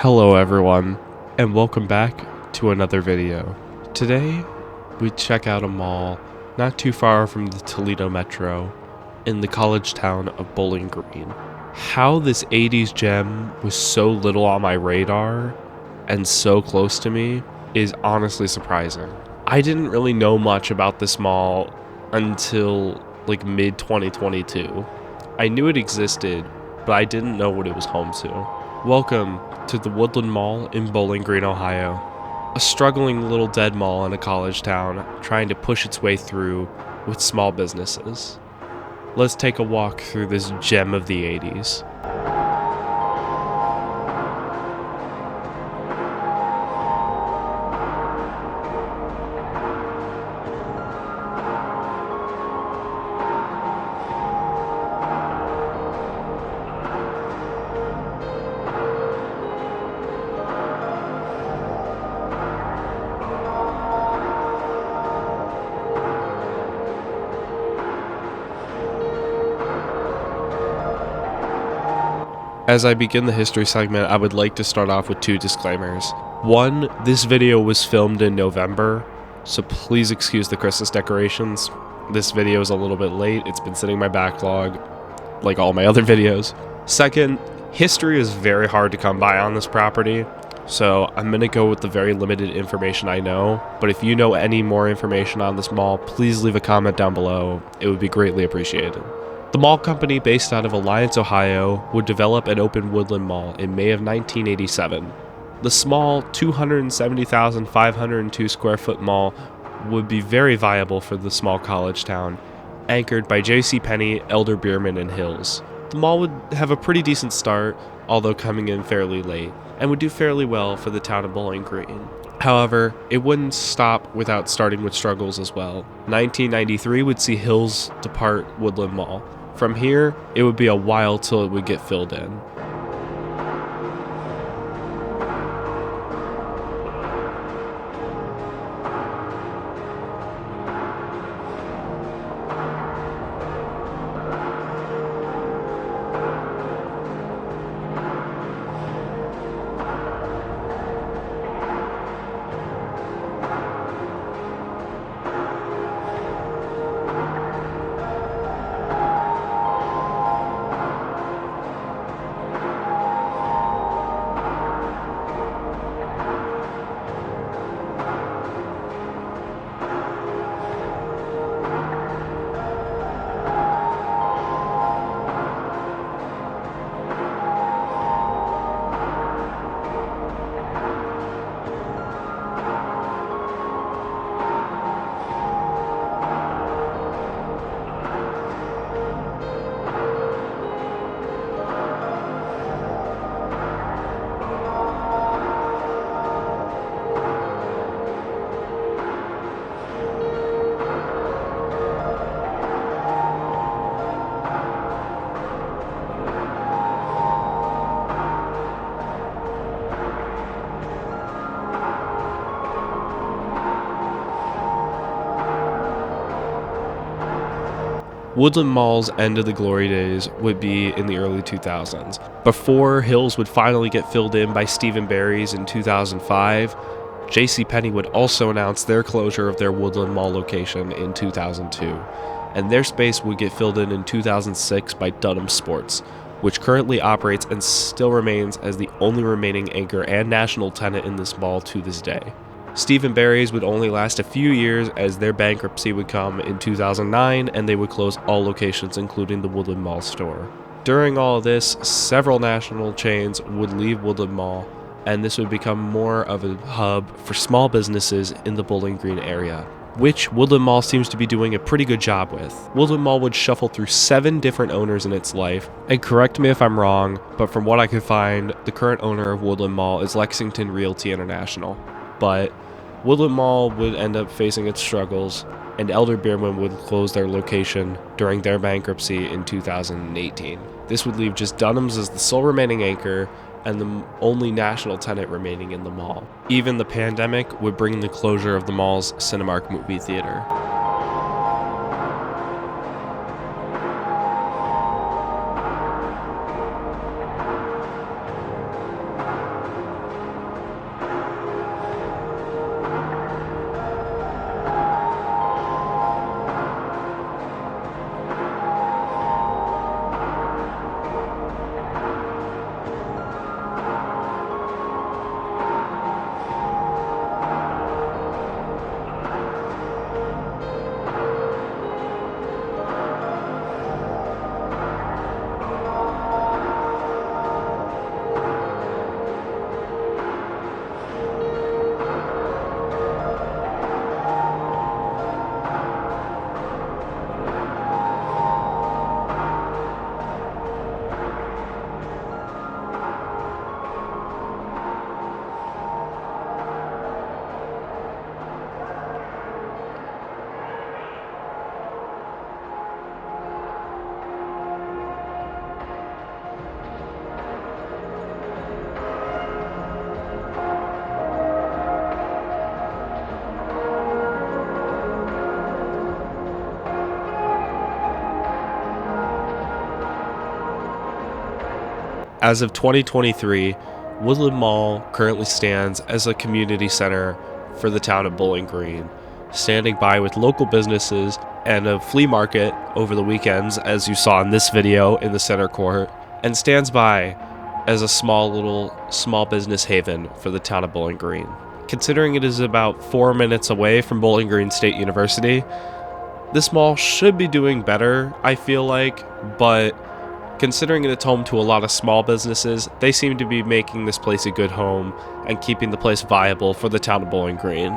Hello everyone, and welcome back to another video. Today, we check out a mall not too far from the Toledo Metro in the college town of Bowling Green. How this 80s gem was so little on my radar and so close to me is honestly surprising. I didn't really know much about this mall until like mid-2022. I knew it existed, but I didn't know what it was home to. Welcome to the Woodland Mall in Bowling Green, Ohio. A struggling little dead mall in a college town trying to push its way through with small businesses. Let's take a walk through this gem of the 80s. As I begin the history segment, I would like to start off with two disclaimers. One, this video was filmed in November, so please excuse the Christmas decorations. This video is a little bit late. It's been sitting in my backlog, like all my other videos. Second, history is very hard to come by on this property, so I'm going to go with the very limited information I know. But if you know any more information on this mall, please leave a comment down below. It would be greatly appreciated. The mall company based out of Alliance, Ohio, would develop and open Woodland Mall in May of 1987. The small 270,502 square foot mall would be very viable for the small college town, anchored by JCPenney, and Hills. The mall would have a pretty decent start, although coming in fairly late, and would do fairly well for the town of Bowling Green. However, it wouldn't stop without starting with struggles as well. 1993 would see Hills depart Woodland Mall. From here, it would be a while till it would get filled in. Woodland Mall's end of the glory days would be in the early 2000s. Before Hills would finally get filled in by Steve & Barry's in 2005, JCPenney would also announce their closure of their Woodland Mall location in 2002, and their space would get filled in 2006 by Dunham Sports, which currently operates and still remains as the only remaining anchor and national tenant in this mall to this day. Steve & Barry's would only last a few years as their bankruptcy would come in 2009 and they would close all locations including the Woodland Mall store. During all of this, several national chains would leave Woodland Mall and this would become more of a hub for small businesses in the Bowling Green area, which Woodland Mall seems to be doing a pretty good job with. Woodland Mall would shuffle through 7 different owners in its life, and correct me if I'm wrong, but from what I could find, the current owner of Woodland Mall is Lexington Realty International. But Woodland Mall would end up facing its struggles, and Elder Beerman would close their location during their bankruptcy in 2018. This would leave just Dunham's as the sole remaining anchor and the only national tenant remaining in the mall. Even the pandemic would bring the closure of the mall's Cinemark movie theater. As of 2023, Woodland Mall currently stands as a community center for the town of Bowling Green, standing by with local businesses and a flea market over the weekends, as you saw in this video in the center court, and stands by as a small business haven for the town of Bowling Green. Considering it is about 4 minutes away from Bowling Green State University, this mall should be doing better, I feel like, but considering it's home to a lot of small businesses, they seem to be making this place a good home and keeping the place viable for the town of Bowling Green.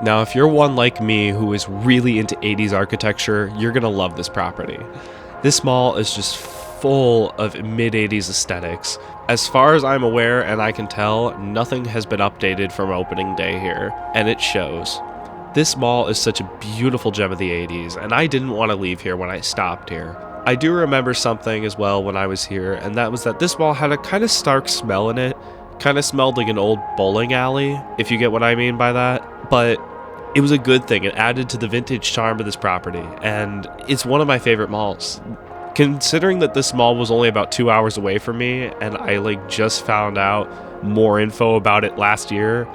Now, if you're one like me who is really into 80s architecture, you're gonna love this property. This mall is just full of mid-80s aesthetics. As far as I'm aware and I can tell, nothing has been updated from opening day here, and it shows. This mall is such a beautiful gem of the 80s, and I didn't want to leave here when I stopped here. I do remember something as well when I was here, and that was that this mall had a kind of stark smell in it. Kind of smelled like an old bowling alley, if you get what I mean by that. But it was a good thing. It added to the vintage charm of this property, and it's one of my favorite malls. Considering that this mall was only about 2 hours away from me, and I just found out more info about it last year,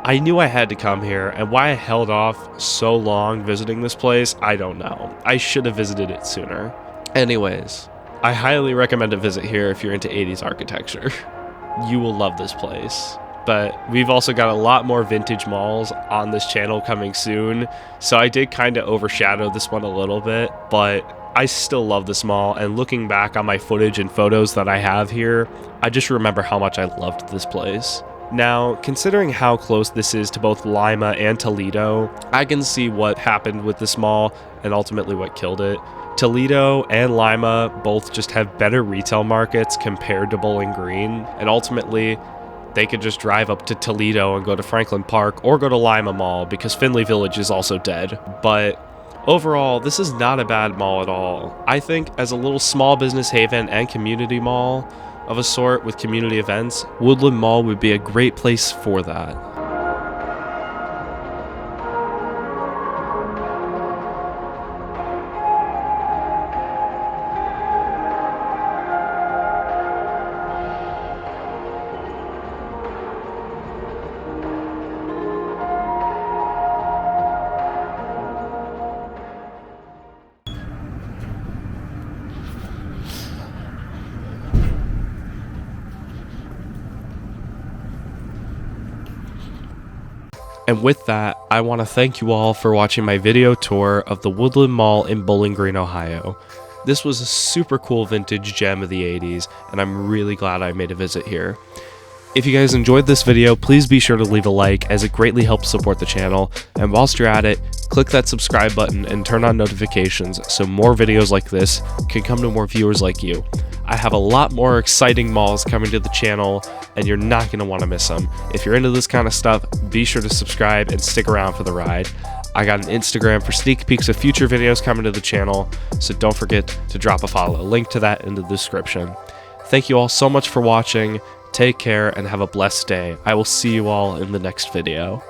I knew I had to come here, and why I held off so long visiting this place, I don't know. I should have visited it sooner. Anyways, I highly recommend a visit here if you're into 80s architecture. You will love this place. But we've also got a lot more vintage malls on this channel coming soon, so I did kind of overshadow this one a little bit, but I still love this mall, and looking back on my footage and photos that I have here, I just remember how much I loved this place. Now, considering how close this is to both Lima and Toledo, I can see what happened with this mall and ultimately what killed it. Toledo and Lima both just have better retail markets compared to Bowling Green, and ultimately they could just drive up to Toledo and go to Franklin Park or go to Lima Mall because Findlay Village is also dead. But overall, this is not a bad mall at all. I think as a little small business haven and community mall of a sort with community events, Woodland Mall would be a great place for that. And with that, I want to thank you all for watching my video tour of the Woodland Mall in Bowling Green, Ohio. This was a super cool vintage gem of the 80s, and I'm really glad I made a visit here. If you guys enjoyed this video, please be sure to leave a like, as it greatly helps support the channel. And whilst you're at it, click that subscribe button and turn on notifications so more videos like this can come to more viewers like you. I have a lot more exciting malls coming to the channel, and you're not going to want to miss them. If you're into this kind of stuff, be sure to subscribe and stick around for the ride. I got an Instagram for sneak peeks of future videos coming to the channel, so don't forget to drop a follow. Link to that in the description. Thank you all so much for watching. Take care and have a blessed day. I will see you all in the next video.